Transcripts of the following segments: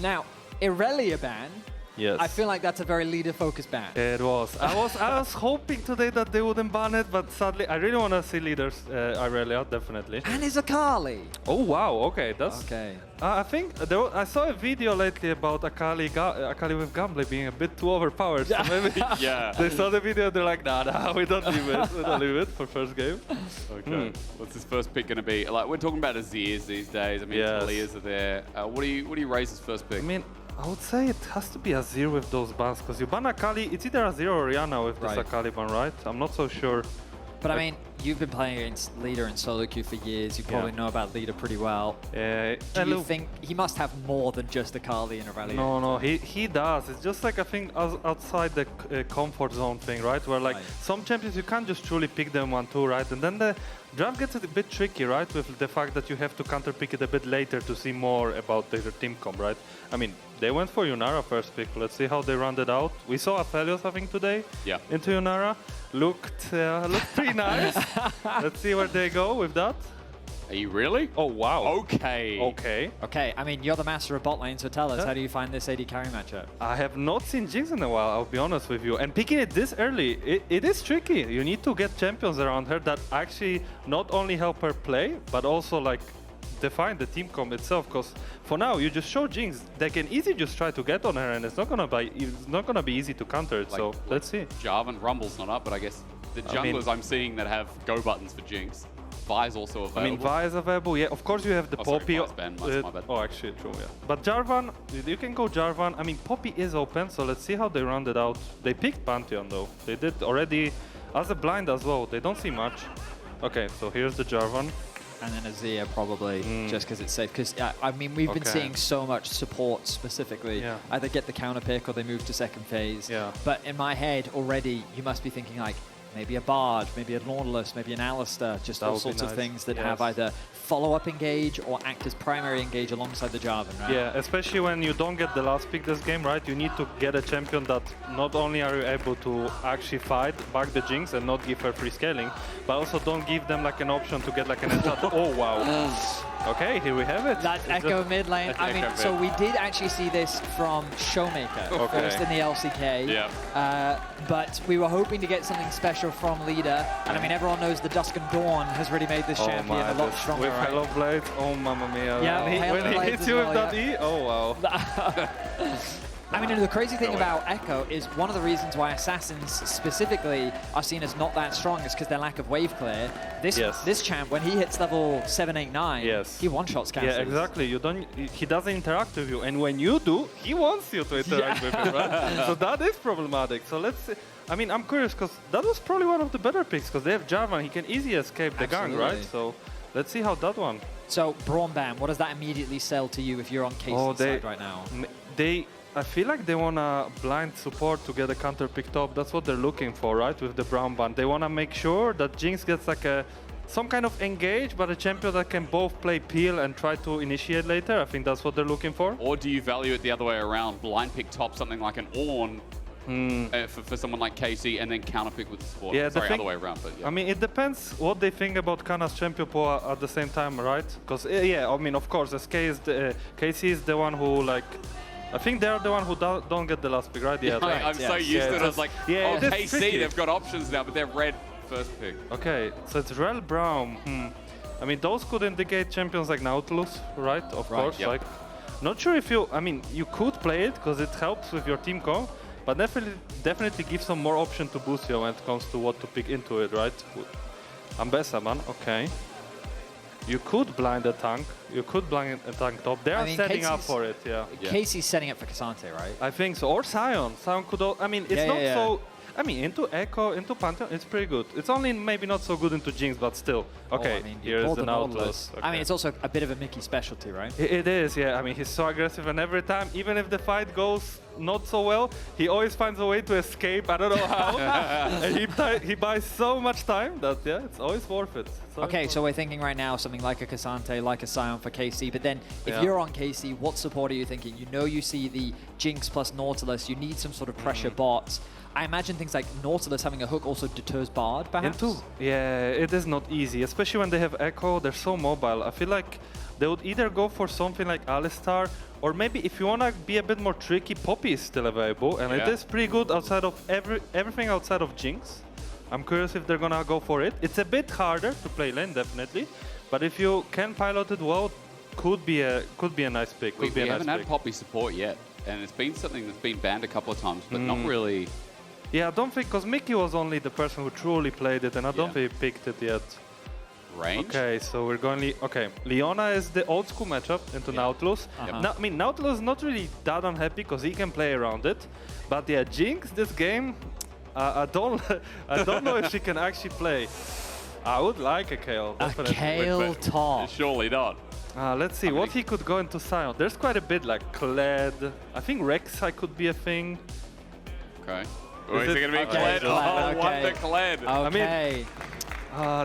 Now, Irelia ban. Yes. I feel like that's a very leader-focused ban. It was. I was hoping today that they wouldn't ban it, but sadly, I really want to see leaders Irelia, definitely. And is Akali. Oh wow, okay, that's Okay. I think I saw a video lately about Akali with Gamble being a bit too overpowered. So maybe they saw the video, they're like, nah, we don't leave it. We don't leave it for first game. Okay. What's his first pick going to be? Like, we're talking about Azirs these days. I mean, Talias are there. What do you raise as first pick? I mean, I would say it has to be Azir with those bans, because you ban Akali, it's either Azir or Rihanna with this Akali ban, right? I'm not so sure. But I mean, you've been playing against Leader in solo queue for years. You probably know about Leader pretty well. Do you think he must have more than just Akali and Irelia? No, he does. It's just like, I think, outside the comfort zone thing, right? Where like some champions, you can't just truly pick them 1-2, right? And then the draft gets a bit tricky, right? With the fact that you have to counter pick it a bit later to see more about their team comp, right? I mean, they went for Yunara first pick. Let's see how they rounded out. We saw Aphelios, I think, today into Yunara. Looked pretty nice. Let's see where they go with that. Are you really? Oh, wow. Okay. Okay, I mean, you're the master of bot lane, so tell us, how do you find this AD carry matchup? I have not seen Jinx in a while, I'll be honest with you. And picking it this early, it is tricky. You need to get champions around her that actually not only help her play, but also like define the team comp itself. Because for now, you just show Jinx, they can easily just try to get on her, and it's not gonna be easy to counter it. So let's see. Jarvan Rumble's not up, but I guess the junglers I'm seeing that have go buttons for Jinx. Vi's also available. I mean, Vi is available, yeah. Of course, you have the Poppy. Sorry, my bad. Oh, actually, true, yeah. But Jarvan, you can go Jarvan. I mean, Poppy is open, so let's see how they round it out. They picked Pantheon, though. They did already as a blind as well. They don't see much. Okay, so here's the Jarvan. And then Azir probably, just because it's safe. Because, I mean, we've been seeing so much support specifically. Either get the counter pick or they move to second phase. But in my head already, you must be thinking like, maybe a Bard, maybe a Nautilus, maybe an Analyst, just all sorts of things that have either follow-up engage or act as primary engage alongside the Jarvan, right? Yeah, especially when you don't get the last pick this game, right? You need to get a champion that not only are you able to actually fight back the Jinx and not give her free scaling, but also don't give them like an option to get like an enchant. Oh, wow. Okay, here we have it. That's Ekko mid lane. I mean, so we did actually see this from Showmaker first in the LCK. But we were hoping to get something special from Leader. And I mean, everyone knows the Dusk and Dawn has really made this champion a lot stronger. With Hello Blade, oh mamma mia. Yeah, when he hits you with that E, oh wow. I mean, the crazy thing about Ekko is one of the reasons why Assassins specifically are seen as not that strong is because their lack of wave clear. This champ, when he hits level 7, 8, 9, he one-shots castles. Yeah, exactly. He doesn't interact with you, and when you do, he wants you to interact with him, right? So that is problematic. So let's see. I mean, I'm curious because that was probably one of the better picks because they have Jarvan. He can easily escape the gang, right? So let's see how that one. So Braum Ban, what does that immediately sell to you if you're on Casey's side right now? I feel like they want to blind support to get a counter picked up. That's what they're looking for, right? With the Braum Ban. They want to make sure that Jinx gets like some kind of engage, but a champion that can both play peel and try to initiate later. I think that's what they're looking for. Or do you value it the other way around? Blind pick top something like an Ornn for someone like Casey and then counter pick with the support. Yeah, sorry, other way around. But I mean, it depends what they think about Canna's champion pool at the same time, right? Because, I mean, of course, Casey is the one who, like, I think they're the one who don't get the last pick, right? Yeah, I'm so used to it. I was like, oh, KC, they've got options now, but they're red first pick. Okay, so it's Rel Braum. I mean, those could indicate champions like Nautilus, right? Of course. Like, not sure if you... I mean, you could play it because it helps with your team comp, but definitely give some more option to Busio when it comes to what to pick into it, right? Ambessa, man. Okay. You could blind a tank. You could blind a tank top. They are setting up for it, Casey's setting up for K'Sante, right? I think so. Or Sion. Sion could... I mean, it's not so... I mean, into Ekko, into Pantheon, it's pretty good. It's only maybe not so good into Jinx, but still. Okay, I mean, here's the Nautilus. Okay. I mean, it's also a bit of a Mikyx specialty, right? It is, yeah. I mean, he's so aggressive, and every time, even if the fight goes not so well, he always finds a way to escape. I don't know how. And he buys so much time that, it's always worth it. Okay, so we're thinking right now something like a K'Sante, like a Sion for KC, but then if you're on KC, what support are you thinking? You know you see the Jinx plus Nautilus, you need some sort of pressure bots. I imagine things like Nautilus having a hook also deters Bard, perhaps? Yeah, it is not easy, especially when they have Ekko. They're so mobile. I feel like they would either go for something like Alistar, or maybe if you want to be a bit more tricky, Poppy is still available, and it is pretty good outside of everything outside of Jinx. I'm curious if they're going to go for it. It's a bit harder to play lane, definitely, but if you can pilot it well, could be a nice pick. We haven't had Poppy support yet, and it's been something that's been banned a couple of times, but not really. Yeah, I don't think, because Mickey was only the person who truly played it, and I don't think he picked it yet. Range. Okay, so we're going... Okay, Leona is the old school matchup into Nautilus. Now, I mean, Nautilus is not really that unhappy because he can play around it. But yeah, Jinx, this game, I don't know if she can actually play. I would like a Kayle. A Kayle top. Surely not. Let's see what he could go into Sion. There's quite a bit like Kled. I think Rek'Sai could be a thing. Okay. Is it going to be Kled? Oh, Wunder Kled. Okay. I mean,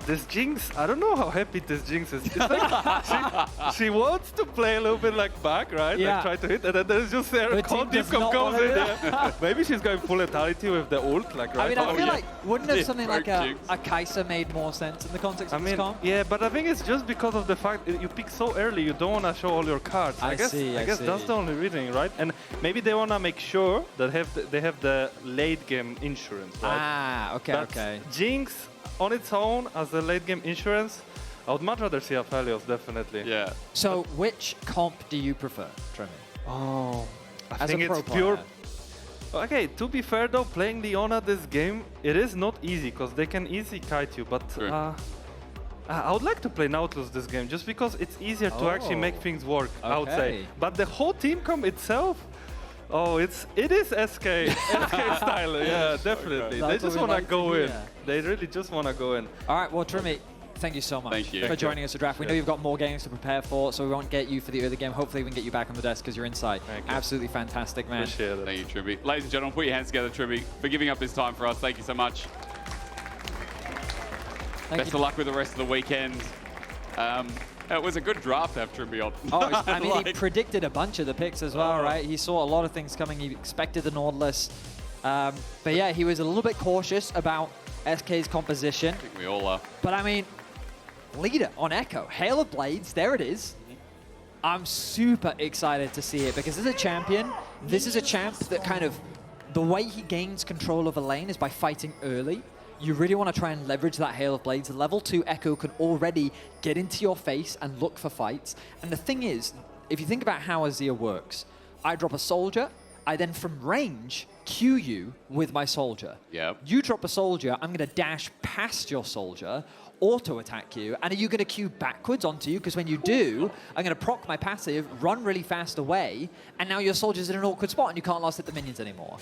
this Jinx, I don't know how happy this Jinx is. It's like she wants to play a little bit like back, right? Yeah. Like try to hit, and then there's just there comes in there. Maybe she's going full lethality with the ult, like right. I mean, I feel like wouldn't have something like a Kai'Sa made more sense in the context of this comp? Yeah, but I think it's just because of the fact that you pick so early, you don't want to show all your cards. I guess that's the only reason, right? And maybe they want to make sure that they have the late game insurance, right? Ah, okay, okay. Jinx on its own as a late game insurance, I would much rather see Aphelios, definitely. Yeah. So which comp do you prefer, Tremy? Oh, I As think a pro it's player. pure. Okay, to be fair though, playing Leona this game, it is not easy because they can easily kite you, but I would like to play Nautilus this game just because it's easier to actually make things work, I would say. But the whole team comp itself, it is SK style, yeah, definitely. They just want to go in. They really just want to go in. All right, well, Tremy, thank you so much for joining us at Draft. We know you've got more games to prepare for, so we won't get you for the early game. Hopefully we can get you back on the desk because you're inside. Absolutely fantastic, man. Appreciate it. Thank you, Tremy. Ladies and gentlemen, put your hands together, Tremy, for giving up his time for us. Thank you so much. Best of luck with the rest of the weekend. It was a good draft to have Tremy on. Oh, I mean, he predicted a bunch of the picks as well, right? He saw a lot of things coming. He expected the Nautilus. But yeah, he was a little bit cautious about SK's composition. I think we all are. But I mean, leader on Ekko. Hail of Blades, there it is. I'm super excited to see it because as a champion, this is a champ that kind of, the way he gains control of a lane is by fighting early. You really want to try and leverage that Hail of Blades. Level 2 Ekko can already get into your face and look for fights. And the thing is, if you think about how Azir works, I drop a soldier, I then from range Q you with my soldier. Yep. You drop a soldier, I'm going to dash past your soldier, auto-attack you, and are you going to Q backwards onto you? Because when you do, I'm going to proc my passive, run really fast away, and now your soldier's in an awkward spot and you can't last hit the minions anymore.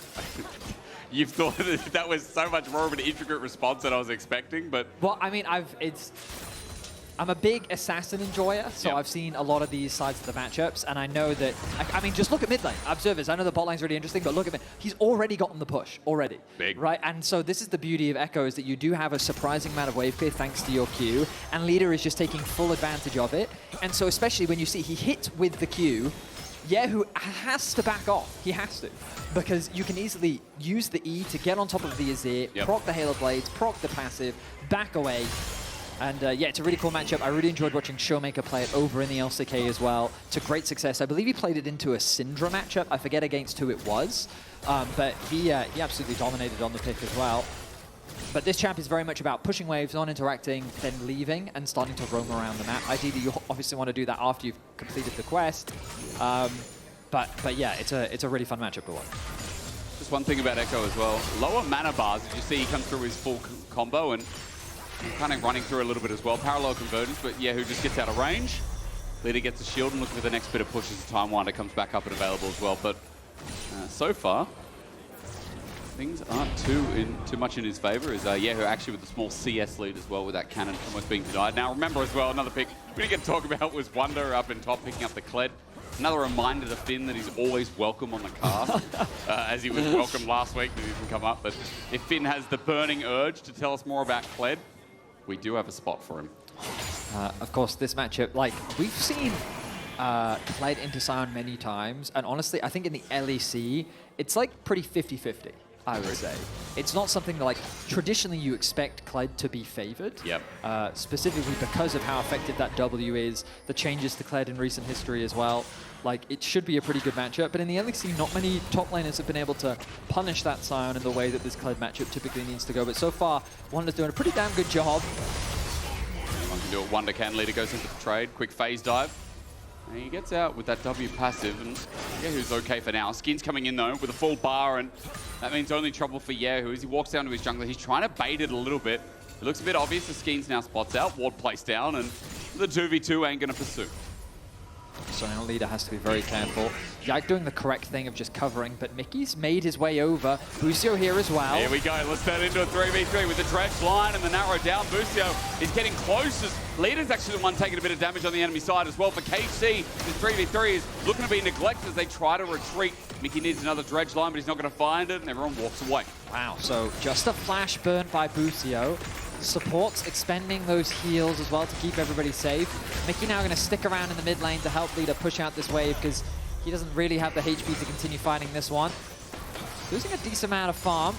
You've thought that was so much more of an intricate response than I was expecting, but... Well, I mean, I'm a big assassin enjoyer, so I've seen a lot of these sides of the matchups, and I know that, I mean, just look at mid lane, observers. I know the bot lane's really interesting, but look at me. He's already gotten the push, already. Big. Right, and so this is the beauty of Ekko, is that you do have a surprising amount of wave clear thanks to your Q, and Leader is just taking full advantage of it. And so especially when you see he hits with the Q, kyeahoo has to back off. He has to. Because you can easily use the E to get on top of the Azir, proc the Hail of Blades, proc the passive, back away. And yeah, it's a really cool matchup. I really enjoyed watching Showmaker play it over in the LCK as well to great success. I believe he played it into a Syndra matchup. I forget against who it was. But he absolutely dominated on the pick as well. But this champ is very much about pushing waves, non-interacting, then leaving and starting to roam around the map. Ideally, you obviously want to do that after you've completed the quest. But yeah, it's a really fun matchup to watch. Just one thing about Ekko as well. Lower mana bars, as you see, he comes through his full combo and kind of running through a little bit as well. Parallel convergence, but kyeahoo just gets out of range. Leader gets a shield and looking for the next bit of push as the Time Winder comes back up and available as well. But so far, things aren't too much in his favor. Is kyeahoo actually with the small CS lead as well with that cannon almost being denied. Now remember as well, another pick we didn't get to talk about was Wunder up in top picking up the Kled. Another reminder to Finn that he's always welcome on the cast, as he was welcome last week, but he didn't come up. But if Finn has the burning urge to tell us more about Kled, we do have a spot for him. Of course, this matchup, like, we've seen Kled into Sion many times, and honestly, I think in the LEC, it's like pretty 50-50. I would say. It's not something that, like, traditionally you expect Kled to be favored. Yep. Specifically because of how effective that W is, the changes to Kled in recent history as well. Like, it should be a pretty good matchup, but in the LEC, not many top laners have been able to punish that Sion in the way that this Kled matchup typically needs to go. But so far, Wunder's doing a pretty damn good job. One can do it. Wunder can. Leader goes into the trade. Quick phase dive. And he gets out with that W passive, and Yahoo's okay for now. Skeanz coming in, though, with a full bar, and that means only trouble for Yahoo as he walks down to his jungler. He's trying to bait it a little bit. It looks a bit obvious as Skeanz now spots out. Ward placed down, and the 2v2 ain't going to pursue. So now Leader has to be very careful. Yike doing the correct thing of just covering, but Mikyx made his way over. Busio here as well. Here we go. Let's turn into a 3v3 with the dredge line and the narrow down. Busio is getting close as Leader's actually the one taking a bit of damage on the enemy side as well. For KC, this 3v3 is looking to be neglected as they try to retreat. Mikyx needs another dredge line, but he's not going to find it, and everyone walks away. Wow, so just a flash burn by Busio. Supports expending those heals as well to keep everybody safe. Mikyx now going to stick around in the mid lane to help Leader push out this wave because he doesn't really have the HP to continue fighting this one. Losing a decent amount of farm.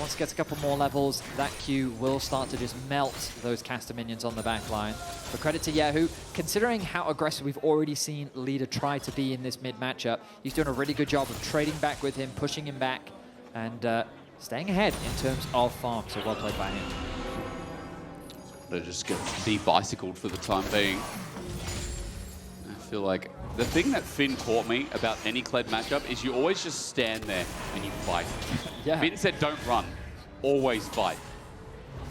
Once it gets a couple more levels, that Q will start to just melt those caster minions on the back line. But credit to Yahoo, considering how aggressive we've already seen Leader try to be in this mid matchup, he's doing a really good job of trading back with him, pushing him back, and staying ahead in terms of farm. So well played by him. They just get de-bicycled for the time being. I feel like the thing that Finn taught me about any Kled matchup is you always just stand there and you fight. Yeah. Finn said don't run, always fight.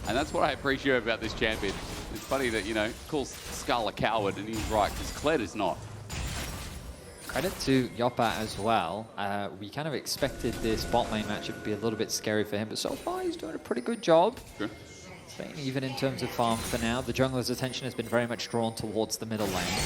And that's what I appreciate about this champion. It's funny that, you know, calls Skull a coward, and he's right, because Kled is not. Credit to Jopa as well. We kind of expected this bot lane matchup to be a little bit scary for him, but so far he's doing a pretty good job. Sure. Staying even in terms of farm for now. The jungler's attention has been very much drawn towards the middle lane.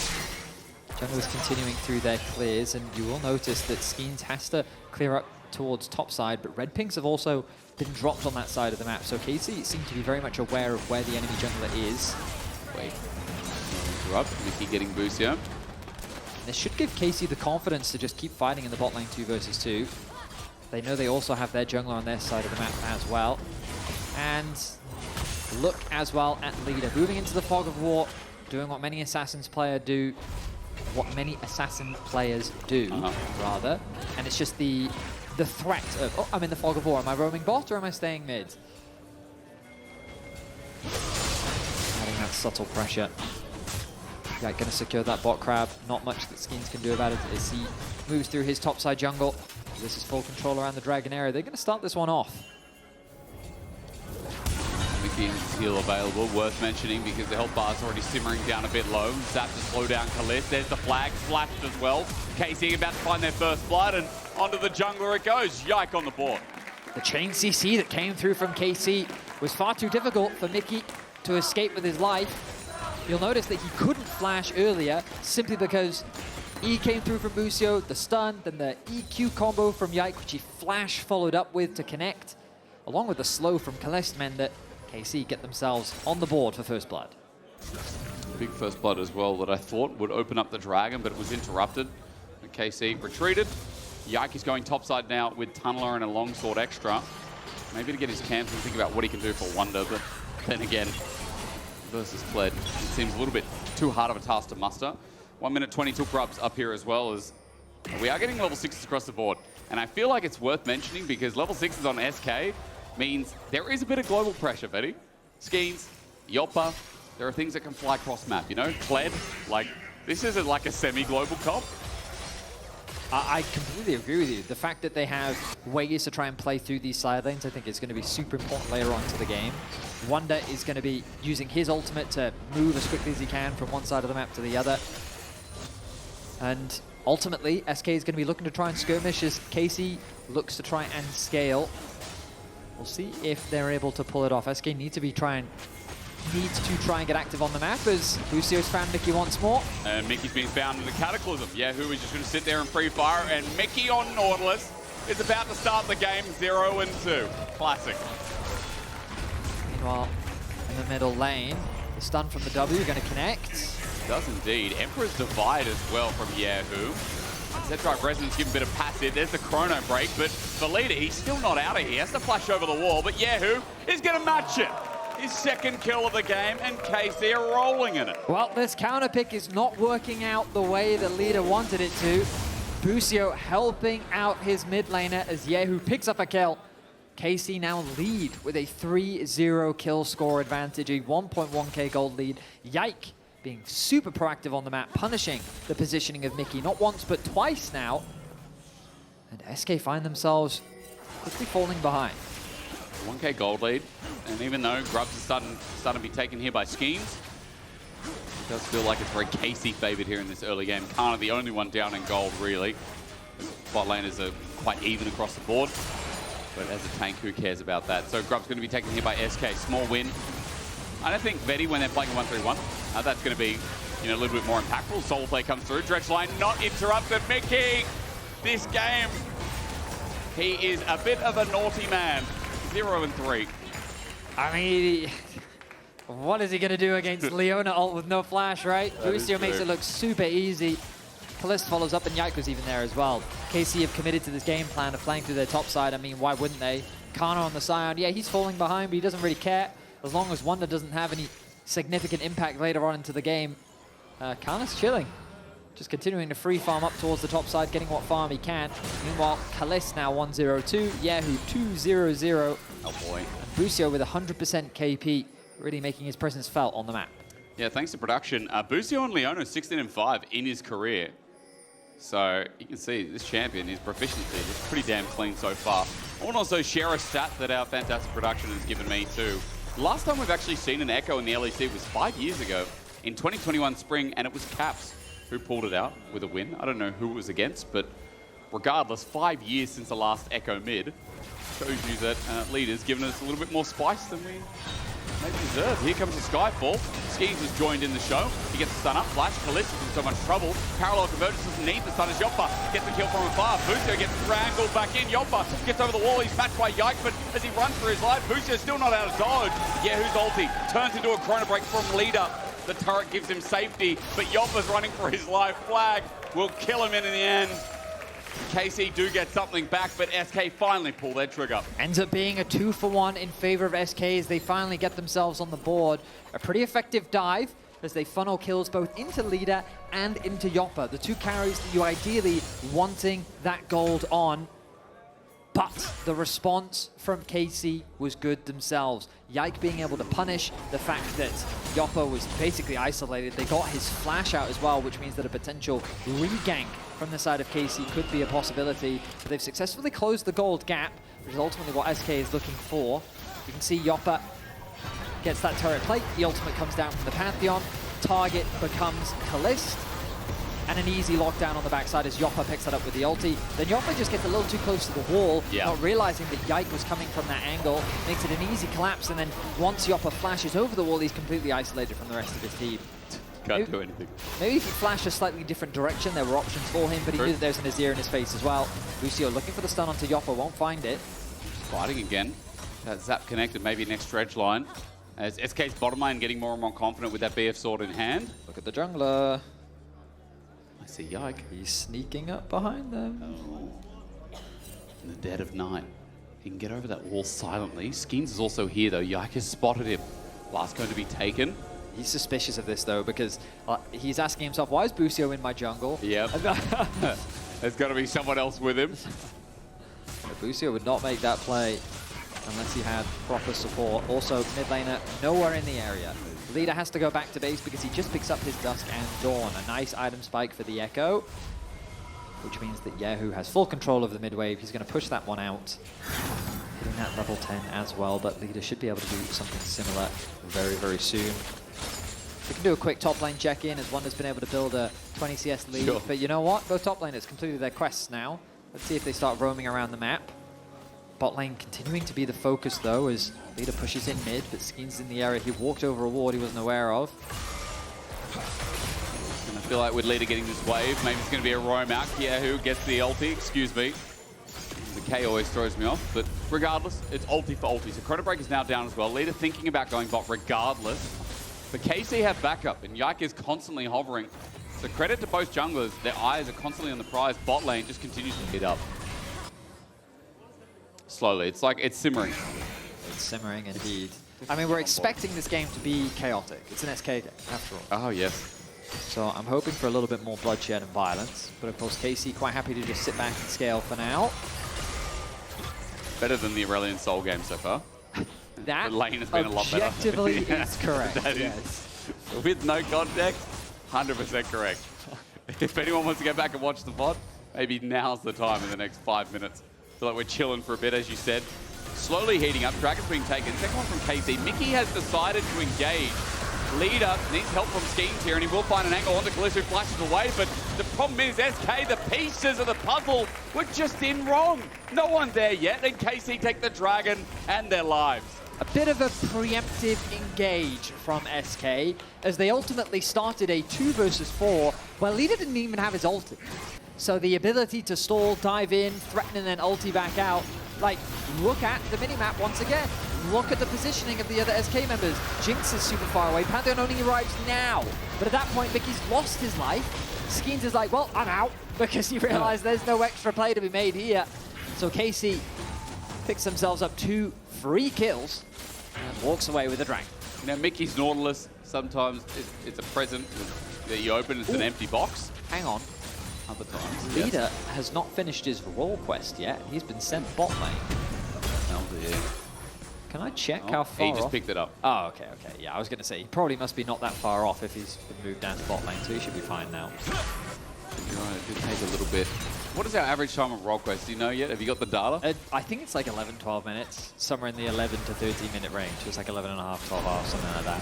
Junglers continuing through their clears, and you will notice that Skeanz has to clear up towards top side, but red pings have also been dropped on that side of the map. So KC seems to be very much aware of where the enemy jungler is. Wait. Interrupt. Mikyx getting Busio. This should give KC the confidence to just keep fighting in the bot lane 2 versus 2. They know they also have their jungler on their side of the map as well. And look as well at Leader. Moving into the fog of war, doing what many Assassins players do. Rather. And it's just the threat of, oh, I'm in the fog of war. Am I roaming bot or am I staying mid? Adding that subtle pressure. Yeah, going to secure that bot crab. Not much that Skeanz can do about it as he moves through his topside jungle. This is full control around the dragon area. They're going to start this one off. Mikyx heal available, worth mentioning because the health bar's already simmering down a bit low. Zap to slow down Caliste. There's the flag, flashed as well. KC about to find their first blood, and onto the jungler it goes. Yike on the board. The chain CC that came through from KC was far too difficult for Mikyx to escape with his life. You'll notice that he couldn't flash earlier simply because E came through from Busio, the stun, then the EQ combo from Yike, which he flash followed up with to connect, along with the slow from Caliste, meant that KC get themselves on the board for first blood. Big first blood as well that I thought would open up the dragon, but it was interrupted. And KC retreated. Yike is going topside now with Tunneler and a longsword extra. Maybe to get his camps and think about what he can do for Wunder, but then again, versus Kled, it seems a little bit too hard of a task to muster. 1 minute 22 grubs up here as well, as we are getting level 6s across the board. And I feel like it's worth mentioning because level 6s on SK means there is a bit of global pressure, Vedi. Skeanz, Jopa, there are things that can fly cross map, you know? Kled, like, this isn't like a semi-global comp. I completely agree with you. The fact that they have ways to try and play through these side lanes, I think is going to be super important later on to the game. Wunder is going to be using his ultimate to move as quickly as he can from one side of the map to the other. And ultimately, SK is going to be looking to try and skirmish as KC looks to try and scale. We'll see if they're able to pull it off. SK needs to try and get active on the map as Busio's found Mikyx once more. And Mikyx's being found in the Cataclysm. Yahoo is just going to sit there and free fire, and Mikyx on Nautilus is about to start the game 0-2. Classic. Meanwhile, in the middle lane, the stun from the W going to connect. It does indeed. Emperor's Divide as well from Yahoo. Z-Drive Resonance give him a bit of passive. There's the chrono break, but for Leader, he's still not out of here. He has to flash over the wall, but kyeahoo is going to match it. His second kill of the game, and KC are rolling in it. Well, this counter pick is not working out the way the Leader wanted it to. Busio helping out his mid laner as kyeahoo picks up a kill. KC now lead with a 3-0 kill score advantage, a 1.1k gold lead. Yike being super proactive on the map, punishing the positioning of Mikyx, not once but twice now. And SK find themselves quickly falling behind. 1k gold lead, and even though Grubs is starting to be taken here by Skeanz, it does feel like it's very KC favored here in this early game. Canna the only one down in gold, really. Bot laners are quite even across the board. But as a tank, who cares about that? So Grub's going to be taken here by SK. Small win. I don't think Vedi, when they're playing 1-3-1, that's going to be a little bit more impactful. Solo play comes through. Dredge line not interrupted. Mikyx, this game, he is a bit of a naughty man. 0-3. I mean, what is he going to do against Leona ult with no flash, right? Busio makes it look super easy. Caliste follows up, and Yike was even there as well. KC have committed to this game plan of playing through their top side. I mean, why wouldn't they? Canna on the Sion, yeah, he's falling behind, but he doesn't really care. As long as Wunder doesn't have any significant impact later on into the game, Canna's chilling. Just continuing to free farm up towards the top side, getting what farm he can. Meanwhile, Caliste now 1-0-2, kyeahoo 2-0-0. Oh boy. And Busio with 100% KP, really making his presence felt on the map. Yeah, thanks to production. Busio and Leona 16-5 in his career. So you can see this champion, his proficiency is pretty damn clean so far. I want to also share a stat that our fantastic production has given me too. Last time we've actually seen an Ekko in the LEC was 5 years ago in 2021 spring, and it was Caps who pulled it out with a win. I don't know who it was against, but regardless, 5 years since the last Ekko mid shows you that Leader's given us a little bit more spice than we maybe deserve. Here comes the Skyfall. Skeanz has joined in the show. He gets the stun up. Flash. Caliste is in so much trouble. Parallel convergence doesn't need the stun as Jopa gets the kill from afar. Busio gets wrangled back in. Jopa gets over the wall. He's matched by Yike, but as he runs for his life, Busio's still not out of dodge. kyeahoo's ulti turns into a chrono break from Leader. The turret gives him safety, but Jopa's running for his life. Flag will kill him in the end. KC do get something back, but SK finally pull their trigger. Ends up being a 2-for-1 in favor of SK as they finally get themselves on the board. A pretty effective dive as they funnel kills both into Leader and into Jopa, the two carries that you ideally wanting that gold on. But the response from KC was good themselves. Yike being able to punish the fact that Jopa was basically isolated. They got his flash out as well, which means that a potential re-gank from the side of KC could be a possibility. But they've successfully closed the gold gap, which is ultimately what SK is looking for. You can see Jopa gets that turret plate. The ultimate comes down from the Pantheon. Target becomes Caliste. And an easy lockdown on the backside as Jopa picks that up with the ulti. Then Jopa just gets a little too close to the wall, not realizing that Yike was coming from that angle. Makes it an easy collapse, and then once Jopa flashes over the wall, he's completely isolated from the rest of his team. Can't do anything. Maybe if he flashed a slightly different direction, there were options for him, but he knew that there's an Azir in his face as well. Busio looking for the stun onto Jopa, won't find it. Fighting again. That zap connected, maybe next dredge line. As SK's bottom lane getting more and more confident with that BF sword in hand. Look at the jungler. I see Yike. He's sneaking up behind them. Oh. In the dead of night. He can get over that wall silently. Skeanz is also here though. Yike has spotted him. Last going to be taken. He's suspicious of this though, because he's asking himself, why is Busio in my jungle? Yep. There's got to be someone else with him. Busio would not make that play unless he had proper support. Also, mid laner nowhere in the area. Leader has to go back to base because he just picks up his Dusk and Dawn. A nice item spike for the Ekko, which means that kyeahoo has full control of the mid wave. He's going to push that one out, hitting that level 10 as well, but Leader should be able to do something similar very, very soon. We can do a quick top lane check-in as Wunder's been able to build a 20 CS lead, but you know what? Both top laners completed their quests now. Let's see if they start roaming around the map. Bot lane continuing to be the focus though as Leader pushes in mid, but Skeanz in the area. He walked over a ward he wasn't aware of. And I feel like with Leader getting this wave, maybe it's going to be a roam out. kyeahoo gets the ulti, excuse me. The K always throws me off, but regardless, it's ulti for ulti. So Chrono Break is now down as well. Leader thinking about going bot regardless. But KC have backup, and Yike is constantly hovering So credit to both junglers. Their eyes are constantly on the prize. Bot lane just continues to heat up. Slowly. It's like it's simmering. It's simmering indeed. I mean, we're expecting this game to be chaotic. It's an SK game, after all. Oh, yes. So I'm hoping for a little bit more bloodshed and violence. But of course, KC quite happy to just sit back and scale for now. Better than the Aurelion Soul game so far. That the lane has been a lot better. Objectively Yeah, is correct, that yes. Is, with no context, 100% correct. If anyone wants to go back and watch the VOD, maybe now's the time in the next 5 minutes. So like we're chilling for a bit, as you said. Slowly heating up, Dragon's being taken. Second one from KC. Mikyx has decided to engage. Leader needs help from Skeanz here, and he will find an angle onto Caliste, who flashes away. But the problem is, SK, the pieces of the puzzle were just in wrong. No one's there yet, and KC take the Dragon and their lives. A bit of a preemptive engage from SK, as they ultimately started a 2 versus 4, where Leader didn't even have his ulti. So the ability to stall, dive in, threaten, and then ulti back out. Like, look at the minimap once again. Look at the positioning of the other SK members. Jinx is super far away. Pantheon only arrives now. But at that point, Mikyx lost his life. Skeanz is like, well, I'm out, because he realized there's no extra play to be made here. So KC picks themselves up 2 free kills and walks away with the Dragon. You know, Mikyx Nautilus, sometimes it's a present that you open, it's an empty box. Hang on. Other times. Leader has not finished his role quest yet. He's been sent bot lane. Oh dear. Can I check how far He just off? picked it up. Oh, okay. Yeah, I was going to say, he probably must be not that far off if he's been moved down to bot lane, so he should be fine now. You're right, it did take a little bit. What is our average time of role quest? Do you know yet? Have you got the data? I think it's like 11, 12 minutes, somewhere in the 11 to 13 minute range. It's like 11 and a half, 12 hours, something like that.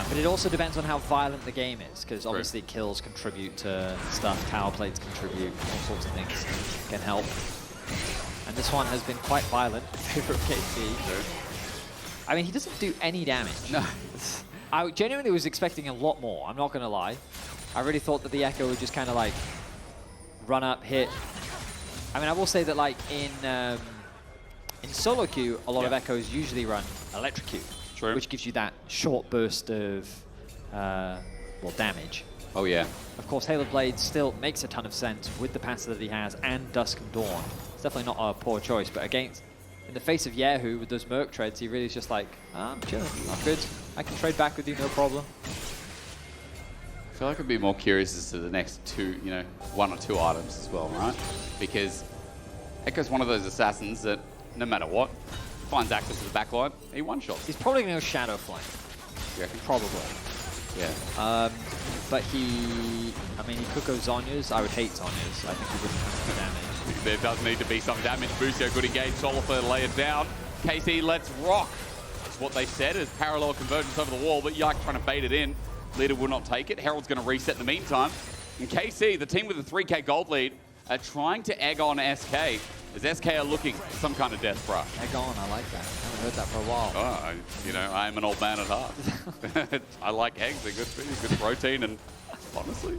But it also depends on how violent the game is, because obviously kills contribute to stuff, tower plates contribute, all sorts of things can help. And this one has been quite violent in favor of KC. Sure. I mean, he doesn't do any damage. No. I genuinely was expecting a lot more, I'm not going to lie. I really thought that the Ekko would just kind of like run up, hit. I mean, I will say that like in solo queue, a lot of Echoes usually run electrocute. True. Which gives you that short burst of, well, damage. Oh, yeah. Of course, Halo Blade still makes a ton of sense with the passive that he has and Dusk and Dawn. It's definitely not a poor choice, but against, in the face of kyeahoo with those Merc treads, he really is just like, I'm chilling, I'm good. I can trade back with you, no problem. I feel like I'd be more curious as to the next 2, you know, 1 or 2 items as well, right? Because Ekko's one of those assassins that, no matter what, finds access to the backline, he one-shots. He's probably going to go Shadow Flame. You reckon? Probably. Yeah. But I mean, he could go Zhonya's. I would hate Zhonya's. I think he wouldn't have any damage. There does need to be some damage. Busio, good engage. Solifer lay it down. KC, let's rock. That's what they said as parallel convergence over the wall, but Yike trying to bait it in. Leader will not take it. Herald's going to reset in the meantime. And KC, the team with the 3K gold lead, are trying to egg on SK. As SK are looking for some kind of death brush. Egg on, I like that. I haven't heard that for a while. Oh, you know, I am an old man at heart. I like eggs. They're good food, good protein, and honestly.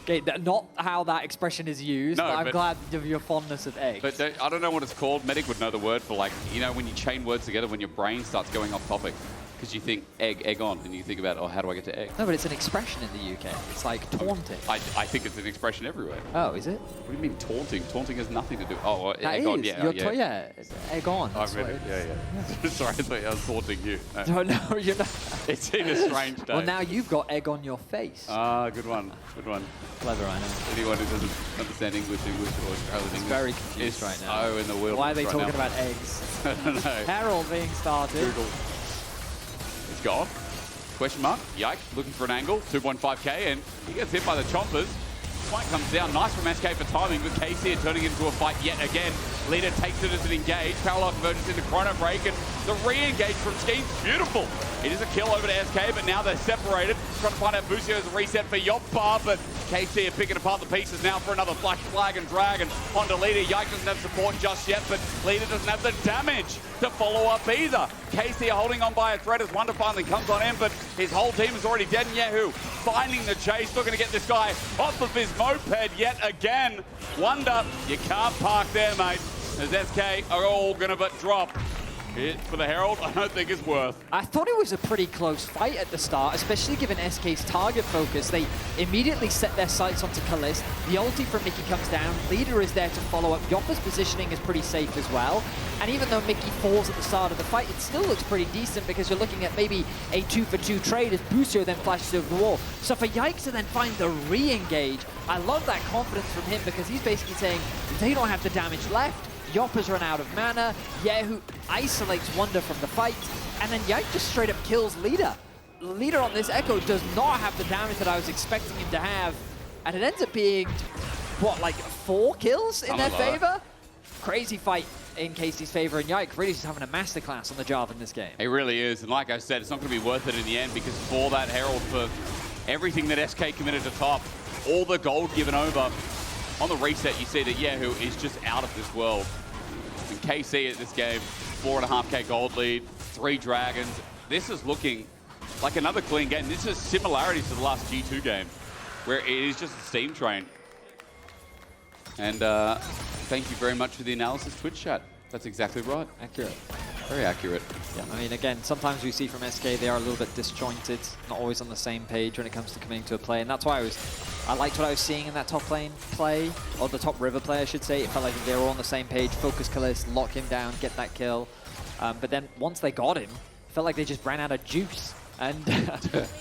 Okay, not how that expression is used, No, but I'm but glad of your fondness of eggs. But I don't know what it's called. Medic would know the word for, like, you know, when you chain words together, when your brain starts going off topic. Because you think egg on, and you think about, oh, how do I get to egg? No, but it's an expression in the UK. It's like taunting. I think it's an expression everywhere. Oh, is it? What do you mean taunting? Taunting has nothing to do. Oh, that egg is. on, yeah. Yeah, it's egg on. I read it. Yeah. Sorry, I thought I was taunting you. No, you're not. It's been a strange day. Well, now you've got egg on your face. Ah, good one. Good one. Clever, I know. Anyone who doesn't understand English or Australian English very confused right now. So in the wheel. Why are they talking about eggs? I don't know. Herald being started. Google. It's gone. Question mark. Yike looking for an angle. 2.5k, and he gets hit by the chompers. Point comes down. Nice from SK for timing, but KC are turning it into a fight yet again. Leader takes it as an engage. Parallel convergence into Chrono Break, and the re-engage from Skeanz. Beautiful. It is a kill over to SK, but now they're separated. Trying to find out Busio's reset for Jopa, but KC are picking apart the pieces now for another flash flag and drag, and onto Leader. Yike doesn't have support just yet, but Leader doesn't have the damage to follow up either. KC are holding on by a thread as Wunder finally comes on in, but his whole team is already dead, and kyeahoo finding the chase. Still going to get this guy off of his moped yet again. Wunder, you can't park there, mate, as SK are all going to but drop. hit for the Herald, I don't think is worth. I thought it was a pretty close fight at the start, especially given SK's target focus. They immediately set their sights onto Caliste. The ulti from Mikyx comes down. Leader is there to follow up. Jopa's positioning is pretty safe as well. And even though Mikyx falls at the start of the fight, it still looks pretty decent because you're looking at maybe a 2-for-2 trade as Busio then flashes over the wall. So for Yike to then find the re-engage, I love that confidence from him because he's basically saying they don't have the damage left. Jopa's run out of mana, kyeahoo isolates Wunder from the fight, and then Yike just straight up kills Leader. Leader on this Ekko does not have the damage that I was expecting him to have, and it ends up being, what, like 4 kills in their favor? Crazy fight in KC's favor, and Yike really just having a masterclass on the Jarvan in this game. It really is, and like I said, it's not going to be worth it in the end because for that Herald, for everything that SK committed to top, all the gold given over, on the reset you see that kyeahoo is just out of this world. And KC at this game, 4.5k gold lead, 3 dragons. This is looking like another clean game. This is similarities to the last G2 game, where it is just a steam train. And thank you very much for the analysis Twitch chat. That's exactly right. Accurate. Very accurate. Yeah, I mean, again, sometimes we see from SK they are a little bit disjointed, not always on the same page when it comes to committing to a play, and that's why I liked what I was seeing in that top lane play, or the top river play, I should say. It felt like they were all on the same page, focus Caliste, lock him down, get that kill. But then once they got him, it felt like they just ran out of juice. And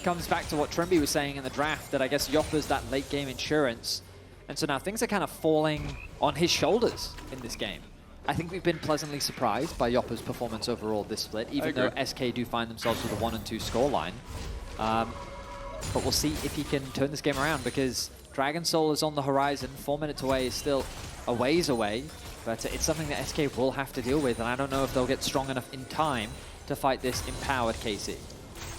comes back to what Trimby was saying in the draft, that I guess Jopa's that late game insurance. And so now things are kind of falling on his shoulders in this game. I think we've been pleasantly surprised by Jopa's performance overall this split, even though SK do find themselves with a 1-2 scoreline. But we'll see if he can turn this game around, because Dragon Soul is on the horizon. 4 minutes away is still a ways away, but it's something that SK will have to deal with, and I don't know if they'll get strong enough in time to fight this empowered KC.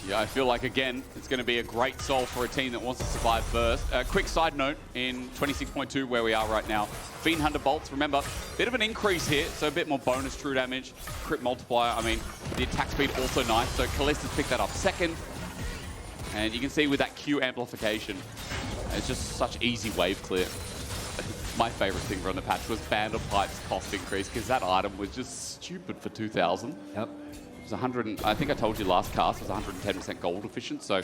Yeah, I feel like, again, it's going to be a great soul for a team that wants to survive first. Quick side note, in 26.2, where we are right now, Fiend Hunter Bolts, remember, bit of an increase here, so a bit more bonus true damage, crit multiplier. I mean, the attack speed also nice, so Caliste has picked that up second. And you can see with that Q amplification, it's just such easy wave clear. My favorite thing from the patch was Band of Pipes cost increase, because that item was just stupid for 2,000. Yep. It was 100, I think I told you last cast, it was 110% gold efficient. So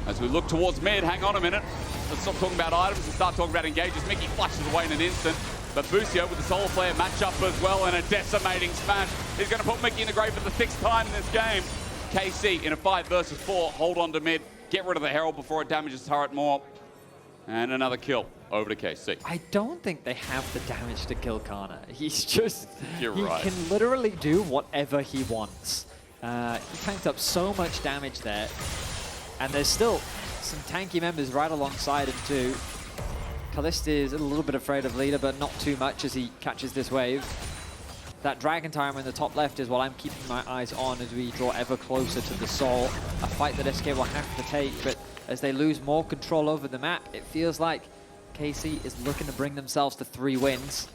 as we look towards mid, hang on a minute. Let's stop talking about items and start talking about engages. Mikyx flashes away in an instant. But Busio with the Solar Flare matchup as well, and a decimating smash is going to put Mikyx in the grave for the 6th time in this game. KC in a 5 versus 4, hold on to mid, get rid of the Herald before it damages turret more. And another kill over to KC. I don't think they have the damage to kill Canna. He's just, You're he right. can literally do whatever he wants. He tanked up so much damage there. And there's still some tanky members right alongside him too. Caliste is a little bit afraid of Leader, but not too much as he catches this wave. That Dragon Timer in the top left is what I'm keeping my eyes on as we draw ever closer to the Soul. A fight that SK will have to take, but as they lose more control over the map, it feels like KC is looking to bring themselves to 3 wins.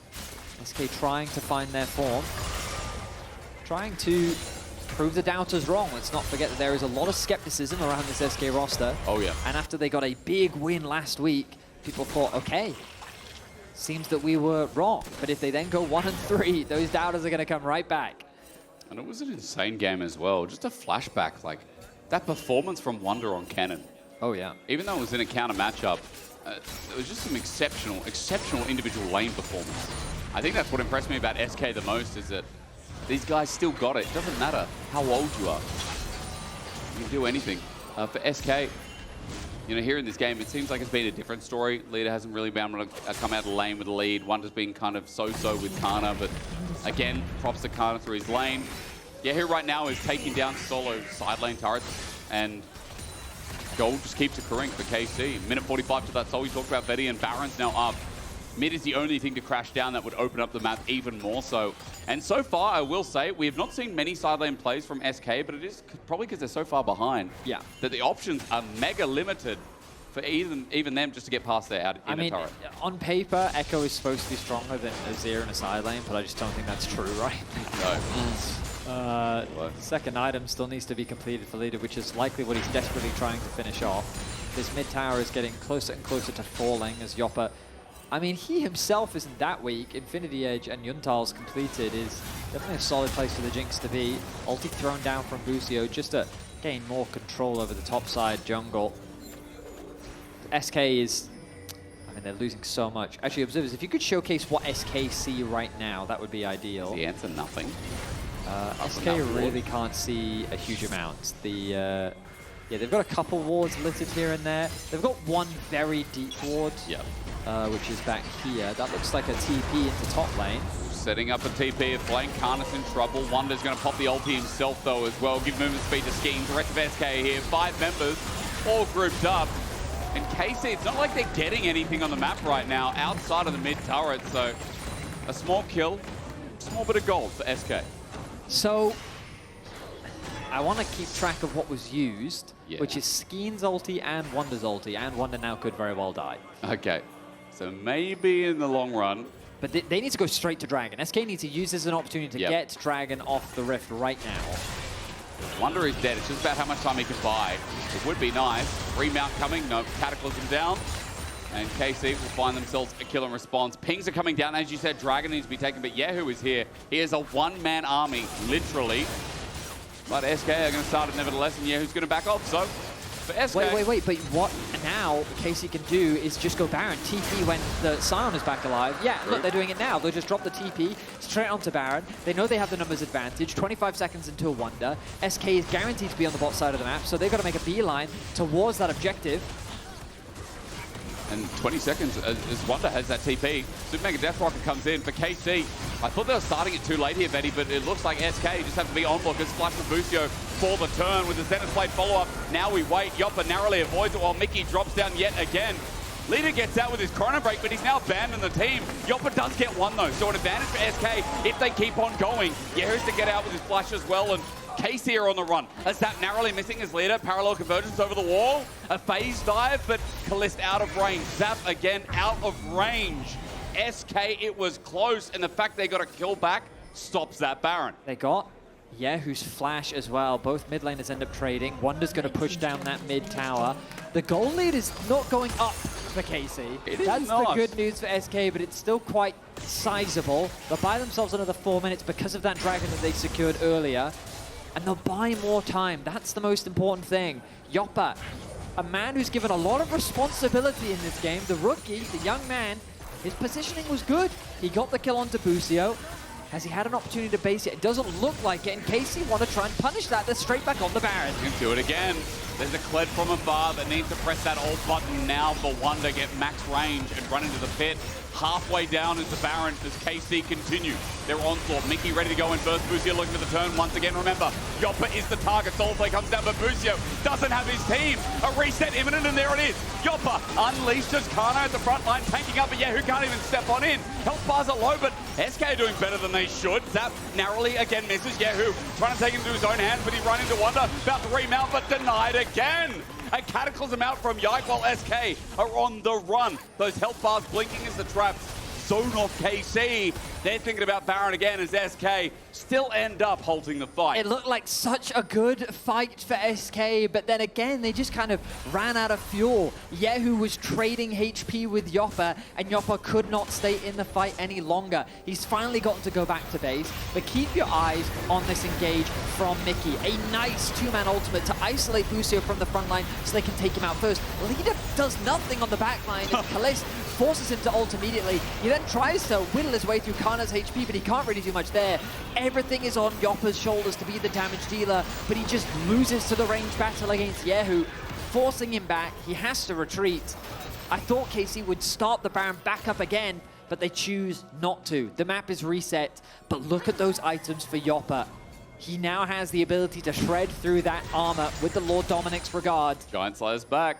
SK trying to find their form. Trying to prove the doubters wrong. Let's not forget that there is a lot of skepticism around this SK roster. Oh yeah. And after they got a big win last week, people thought, okay, seems that we were wrong. But if they then go 1-3, those doubters are going to come right back. And it was an insane game as well. Just a flashback, like that performance from Wunder on Cannon. Oh yeah. Even though it was in a counter matchup, it was just some exceptional individual lane performance. I think that's what impressed me about SK the most, is that these guys still got it. It doesn't matter how old you are. You can do anything. For SK, you know, here in this game, it seems like it's been a different story. Leader hasn't really been able to come out of the lane with the lead. Wunder's been kind of so-so with Canna, but again, props to Canna through his lane. Yeah, who right now is taking down solo side lane turrets, and gold just keeps occurring for KC. Minute 45 to that soul. We talked about Vedius, and Baron's now up. Mid is the only thing to crash down that would open up the map even more so. And so far, I will say, we have not seen many side lane plays from SK, but it is probably because they're so far behind. Yeah. That the options are mega limited for even them just to get past their turret. I mean, on paper, Ekko is supposed to be stronger than Azir in a side lane, but I just don't think that's true, right? No. Second item still needs to be completed for Leader, which is likely what he's desperately trying to finish off. This mid tower is getting closer and closer to falling as Jopa I mean, he himself isn't that weak. Infinity Edge and Yuntal's completed is definitely a solid place for the Jinx to be. Ulti thrown down from Busio just to gain more control over the top side jungle. SK is... I mean, they're losing so much. Actually, observers, if you could showcase what SK see right now, that would be ideal. The answer, nothing. SK really can't see a huge amount. Yeah, they've got a couple wards littered here and there. They've got one very deep ward, which is back here. That looks like a TP into top lane. Setting up a TP if Blane Karna's in trouble. Wunder's going to pop the ulti himself, though, as well. Give movement speed to Skeanz. The rest of SK here. 5 members, all grouped up. And KC, it's not like they're getting anything on the map right now outside of the mid turret, so a small kill, small bit of gold for SK. So, I want to keep track of what was used, which is Skeanz ulti and Wunder's ulti, and Wunder now could very well die. Okay, so maybe in the long run. But they need to go straight to Dragon. SK needs to use this as an opportunity to get Dragon off the Rift right now. Wunder is dead. It's just about how much time he can buy. It would be nice. Remount coming. No, Cataclysm down. And KC will find themselves a kill and response. Pings are coming down. As you said, Dragon needs to be taken, but kyeahoo is here. He is a one-man army, literally. But SK are going to start it nevertheless, and kyeahoo's going to back off. So, for SK... Wait. But what now KC can do is just go Baron. TP when the Sion is back alive. Yeah, look, they're doing it now. They'll just drop the TP straight onto Baron. They know they have the numbers advantage. 25 seconds until Wunder. SK is guaranteed to be on the bot side of the map, so they've got to make a beeline towards that objective. And 20 seconds as Wunder has that TP. Super Mega Death Rocket comes in for KC. I thought they were starting it too late here, Vedi, but it looks like SK just have to be on blockers. Splash from Busio for the turn with the Zenith Blade follow-up. Now we wait. Jopa narrowly avoids it while Mikyx drops down yet again. Leader gets out with his Chrono Break, but he's now abandoned the team. Jopa does get one, though, so an advantage for SK if they keep on going. kyeahoo's to get out with his flash as well, and KC are on the run. A Zap narrowly missing his leader. Parallel convergence over the wall. A phase dive, but Caliste out of range. Zap again out of range. SK, it was close, and the fact they got a kill back stops that Baron. They got kyeahoo's flash as well. Both mid laners end up trading. Wunder's going to push down that mid tower. The goal lead is not going up for KC. That's the good news for SK, but it's still quite sizable. They'll buy themselves another 4 minutes because of that dragon that they secured earlier. And they'll buy more time. That's the most important thing. Jopa, a man who's given a lot of responsibility in this game. The rookie, the young man, his positioning was good. He got the kill onto Busio. Has he had an opportunity to base it? It doesn't look like it. In case he want to try and punish that, they're straight back on the Baron. You can do it again. There's a Kled from afar that needs to press that alt button now for Wunder, get max range and run into the pit. Halfway down is the Baron as KC continue their onslaught. Mikyx ready to go in first. Busio looking for the turn once again. Remember, Jopa is the target. Soul Play comes down, but Busio doesn't have his team. A reset imminent, and there it is. Jopa unleashes Canna at the front line, tanking up, but who can't even step on in. Health bars are low, but SK are doing better than they should. Zap narrowly again misses. kyeahoo trying to take him to his own hands, but he run into Wunder. About to remount, but denied again. A Cataclysm out from Yike while SK are on the run. Those health bars blinking as the traps zone off KC. They're thinking about Baron again as SK still end up halting the fight. It looked like such a good fight for SK, but then again, they just kind of ran out of fuel. kyeahoo was trading HP with Jopa, and Jopa could not stay in the fight any longer. He's finally gotten to go back to base, but keep your eyes on this engage from Mikyx. A nice two-man ultimate to isolate Busio from the front line so they can take him out first. Leader does nothing on the back line, and Caliste forces him to ult immediately. He then tries to whittle his way through Canna's HP, but he can't really do much there. Everything is on Jopa's shoulders to be the damage dealer, but he just loses to the range battle against kyeahoo, forcing him back. He has to retreat. I thought KC would start the Baron back up again, but they choose not to. The map is reset, but look at those items for Jopa. He now has the ability to shred through that armor with the Lord Dominic's regard. Giant Slayer's back.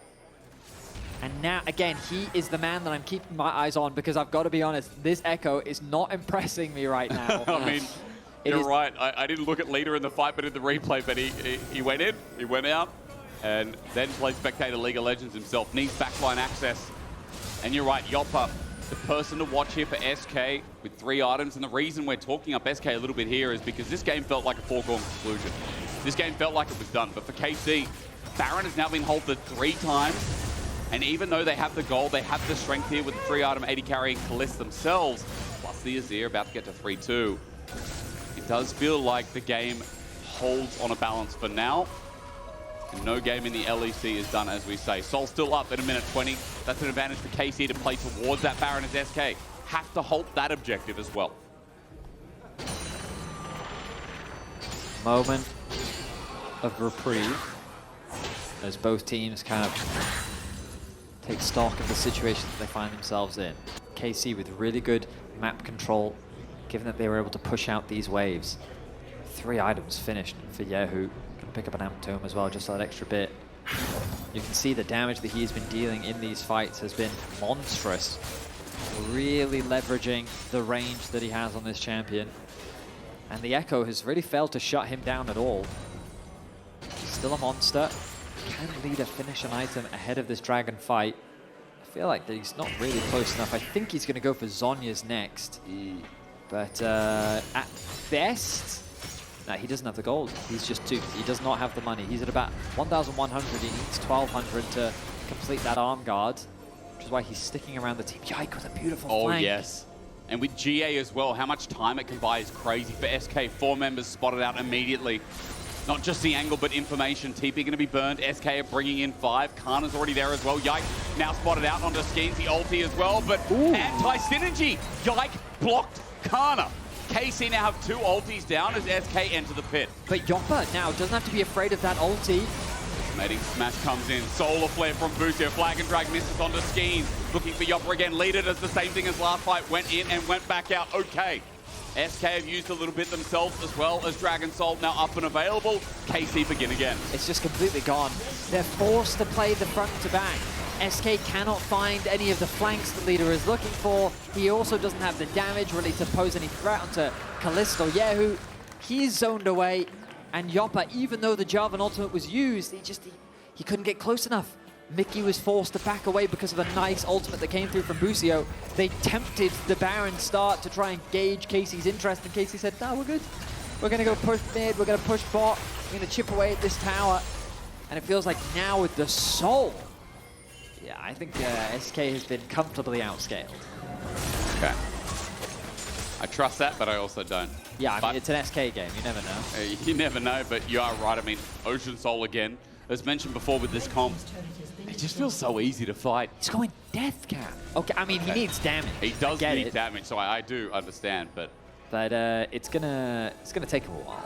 And now, again, he is the man that I'm keeping my eyes on, because I've got to be honest, this Ekko is not impressing me right now. I mean, you're right. I didn't look at Leader in the fight, but in the replay, but he went in, he went out, and then played Spectator League of Legends himself. Needs backline access. And you're right, Jopa, the person to watch here for SK with 3 items. And the reason we're talking up SK a little bit here is because this game felt like a foregone conclusion. This game felt like it was done. But for KC, Baron has now been halted 3 times. And even though they have the gold, they have the strength here with the 3-item AD carrying Caliste themselves, plus the Azir about to get to 3-2. It does feel like the game holds on a balance for now. And no game in the LEC is done, as we say. Sol still up at a minute 20. That's an advantage for KC to play towards that Baron as SK have to halt that objective as well. Moment of reprieve as both teams kind of take stock of the situation that they find themselves in. KC with really good map control, given that they were able to push out these waves. 3 items finished for kyeahoo. Gonna pick up an amp tome as well, just that extra bit. You can see the damage that he's been dealing in these fights has been monstrous. Really leveraging the range that he has on this champion. And the Ekko has really failed to shut him down at all. Still a monster. Can Leader finish an item ahead of this dragon fight? I feel like that he's not really close enough. I think he's going to go for Zhonya's next. But at best, no, he doesn't have the gold. He's just 2. He does not have the money. He's at about 1,100. He needs 1,200 to complete that arm guard, which is why he's sticking around the team. Yike with a beautiful flank. Oh, yes. And with GA as well, how much time it can buy is crazy. For SK, 4 members spotted out immediately. Not just the angle, but information. TP going to be burned. SK are bringing in 5. Canna's already there as well. Yike now spotted out onto Skeanz, the ulti as well, but anti-synergy. Yike blocked Canna. KC now have 2 ultis down as SK enter the pit. But Jopa now doesn't have to be afraid of that ulti. Mating smash comes in. Solar flare from Busio. Flag and drag misses onto Skeanz. Looking for Jopa again. Leader does the same thing as last fight. Went in and went back out. Okay. SK have used a little bit themselves as well as Dragon Soul now up and available. KC begin again. It's just completely gone. They're forced to play the front to back. SK cannot find any of the flanks the Leader is looking for. He also doesn't have the damage really to pose any threat onto Caliste or kyeahoo. He's zoned away. And Jopa, even though the Jarvan ultimate was used, he couldn't get close enough. Mikyx was forced to back away because of a nice ultimate that came through from Busio. They tempted the Baron start to try and gauge KC's interest, and KC said, no, we're good. We're going to go push mid, we're going to push bot, we're going to chip away at this tower. And it feels like now with the Soul, yeah, I think SK has been comfortably outscaled. Okay. I trust that, but I also don't. Yeah, I mean, it's an SK game. You never know. You never know, but you are right. I mean, Ocean Soul again, as mentioned before with this comp, it just feels so easy to fight. He's going death cap. Okay, I mean, he needs damage. He does need damage, so I do understand, but it's gonna take him a while,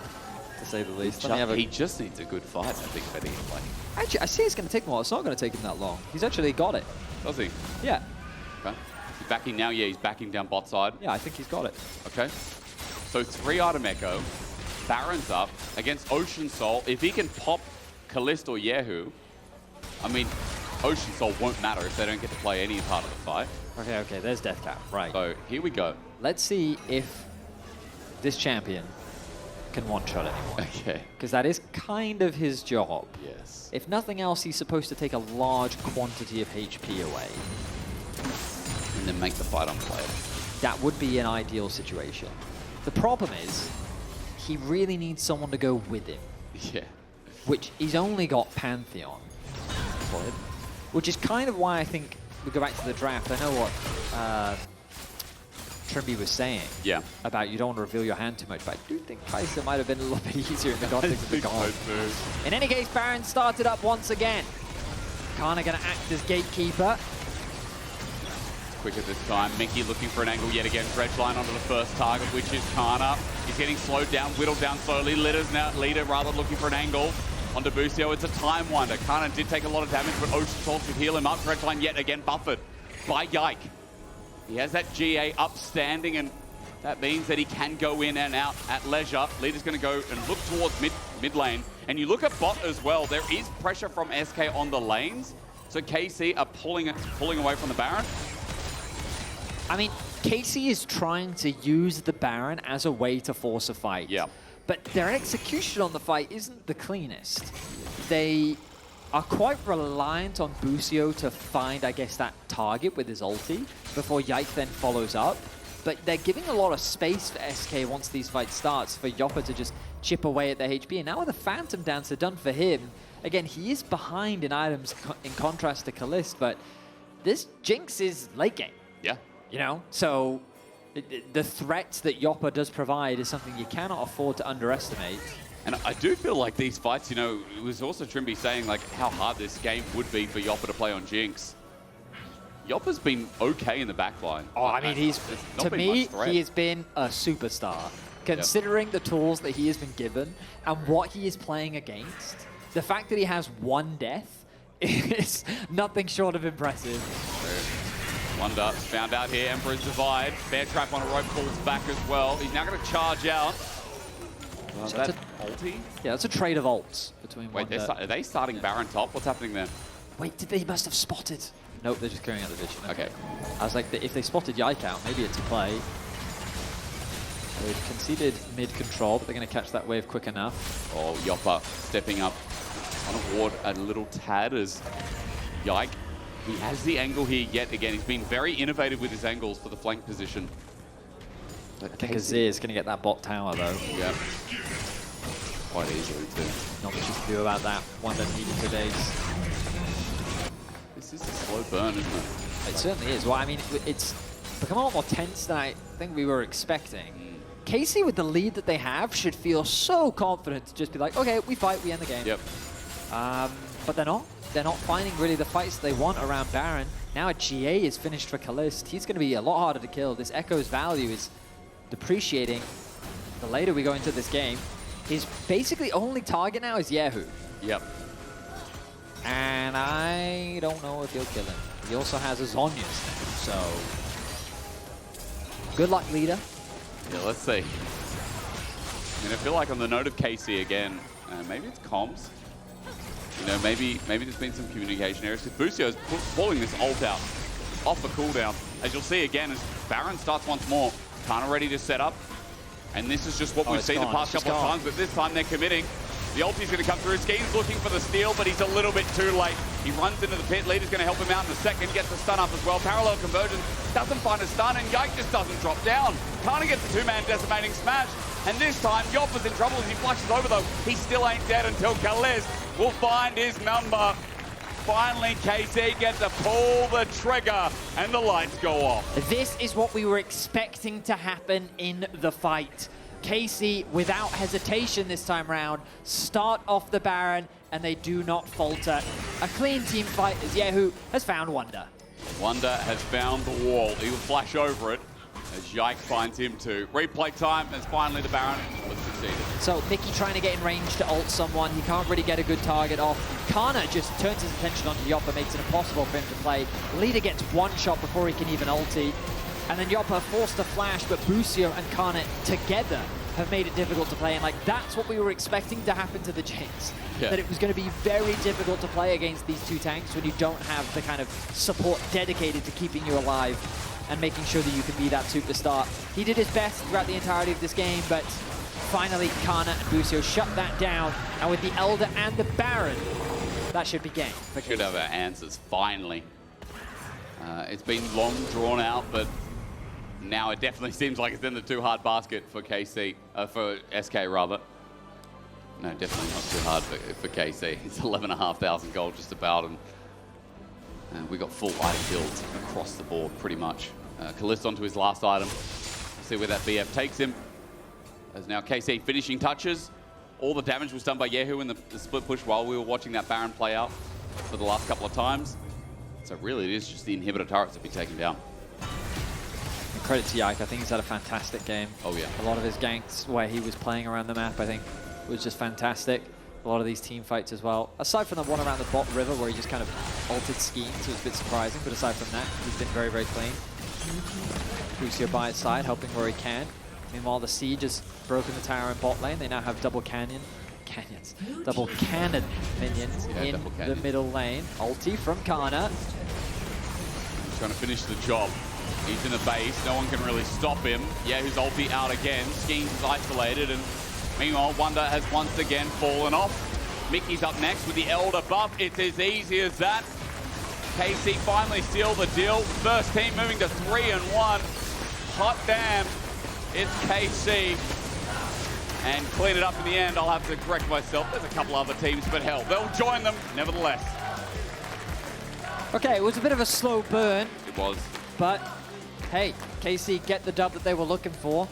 to say the least. He just needs a good fight, I think, for him. Actually, I see it's gonna take him a while. It's not gonna take him that long. He's actually got it. Does he? Yeah. Okay. He's backing now. Yeah, he's backing down bot side. Yeah, I think he's got it. Okay. So 3-item Ekko, Baron's up against Ocean Soul. If he can pop Caliste or kyeahoo, I mean, Ocean Soul won't matter if they don't get to play any part of the fight. Okay, there's death cap, right. So here we go. Let's see if this champion can one-shot anyone. Okay. Because that is kind of his job. Yes. If nothing else, he's supposed to take a large quantity of HP away. And then make the fight unplayable. That would be an ideal situation. The problem is, he really needs someone to go with him. Yeah. Which he's only got Pantheon for it. Which is kind of why I think we go back to the draft. I know what Trimby was saying about you don't want to reveal your hand too much, but I do think Kai'Sa might have been a little bit easier in the context of the god. In any case, Baron started up once again. Canna going to act as gatekeeper. Quicker this time. Mikyx looking for an angle yet again. Dredge line onto the first target, which is Canna. He's getting slowed down, whittled down slowly. Leader rather looking for an angle onto Busio. It's a time wonder. Canna did take a lot of damage, but Ocean Soul should heal him up. Dredge line yet again buffered by Yike. He has that GA upstanding, and that means that he can go in and out at leisure. Leader's going to go and look towards mid lane. And you look at bot as well. There is pressure from SK on the lanes. So KC are pulling away from the Baron. I mean, KC is trying to use the Baron as a way to force a fight. Yeah. But their execution on the fight isn't the cleanest. They are quite reliant on Busio to find, I guess, that target with his ulti before Yike then follows up. But they're giving a lot of space for SK once these fights starts for Jopa to just chip away at their HP. And now with the Phantom Dancer done for him, again, he is behind in items in contrast to Caliste, but this Jinx is late game. Yeah. You know, so the threat that Jopa does provide is something you cannot afford to underestimate. And I do feel like these fights, you know, it was also Trimby saying like how hard this game would be for Jopa to play on Jinx. Jopa's been okay in the backline. Oh, I mean, to me, he has been a superstar. Considering the tools that he has been given and what he is playing against, the fact that he has 1 death is nothing short of impressive. Wunder found out here, Emperor's Divide. Bear Trap on a rope pulls back as well. He's now going to charge out. Well, that's ulti? Yeah, that's a trade of ults between Wunder. Wait, are they starting Baron top? What's happening there? Wait, they must have spotted. Nope, they're just carrying out the vision. Okay. I was like, if they spotted Yike out, maybe it's a play. They've conceded mid-control, but they're going to catch that wave quick enough. Oh, Jopa stepping up on a ward a little tad as Yike. He has the angle here yet again. He's been very innovative with his angles for the flank position. I think Azir is going to get that bot tower, though. Yeah. Quite easily, too. Not much you can do about that. Wunder needed today's. This is a slow burn, isn't it? It certainly is. Well, I mean, it's become a lot more tense than I think we were expecting. KC, with the lead that they have, should feel so confident to just be like, okay, we fight, we end the game. Yep. But they're not. They're not finding really the fights they want around Baron. Now a GA is finished for Caliste. He's going to be a lot harder to kill. This Ekko's value is depreciating the later we go into this game. His basically only target now is kyeahoo. Yep. And I don't know if he'll kill him. He also has a Zhonya's thing, so good luck, leader. Yeah, let's see. I mean, I feel like on the note of KC again, maybe it's comms. You know, maybe there's been some communication errors. Busio is pulling this ult out off the cooldown. As you'll see again, as Baron starts once more, Canna ready to set up. And this is just what we've seen the past couple of times, but this time they're committing. The ulti's going to come through. Skeanz looking for the steal, but he's a little bit too late. He runs into the pit. Leader's going to help him out in a second. Gets the stun up as well. Parallel conversion. Doesn't find a stun, and Yike just doesn't drop down. Canna gets the 2-man decimating smash. And this time, Jopa's in trouble as he flushes over, though. He still ain't dead until Caliste will find his number. Finally, KC gets to pull the trigger, and the lights go off. This is what we were expecting to happen in the fight. KC, without hesitation this time round, start off the Baron, and they do not falter. A clean team fight as kyeahoo has found Wunder. Wunder has found the wall. He will flash over it as Yike finds him too. Replay time as finally the Baron was succeeded. So Mikyx trying to get in range to ult someone. He can't really get a good target off. Canna just turns his attention onto Jopa, makes it impossible for him to play. Leader gets one shot before he can even ulti. And then Jopa forced to flash, but Busio and Canna together have made it difficult to play. And like, that's what we were expecting to happen to the Jinx. Yeah. That it was going to be very difficult to play against these two tanks when you don't have the kind of support dedicated to keeping you alive and making sure that you can be that superstar. He did his best throughout the entirety of this game, but finally Canna and Busio shut that down. And with the Elder and the Baron, that should be game. Should have our answers, finally. It's been long drawn out, but now it definitely seems like it's in the too hard basket for KC, for SK rather. No, definitely not too hard for KC. It's 11,500 gold just about, and we got full item builds across the board pretty much. Caliste onto his last item. See where that BF takes him. As now KC finishing touches. All the damage was done by kyeahoo in the split push while we were watching that Baron play out for the last couple of times. So really it is just the inhibitor turrets that be taken down. And credit to Yike, I think he's had a fantastic game. Oh yeah. A lot of his ganks where he was playing around the map, I think, was just fantastic. A lot of these team fights as well. Aside from the one around the bot river where he just kind of altered Skeanz, it was a bit surprising, but aside from that, he's been very, very clean. Busio by his side, helping where he can. Meanwhile, the Siege has broken the tower in bot lane. They now have double cannon minions in the middle lane. Ulti from Canna. He's trying to finish the job. He's in the base, no one can really stop him. Yeah, his ulti out again. Skeanz is isolated, and meanwhile, Wunder has once again fallen off. Mikyx up next with the Elder buff. It's as easy as that. KC finally sealed the deal. First team moving to 3-1. Hot damn, it's KC. and clean it up in the end. I'll have to correct myself. There's a couple other teams, but hell, they'll join them nevertheless. Okay, it was a bit of a slow burn. It was. But, hey, KC get the dub that they were looking for.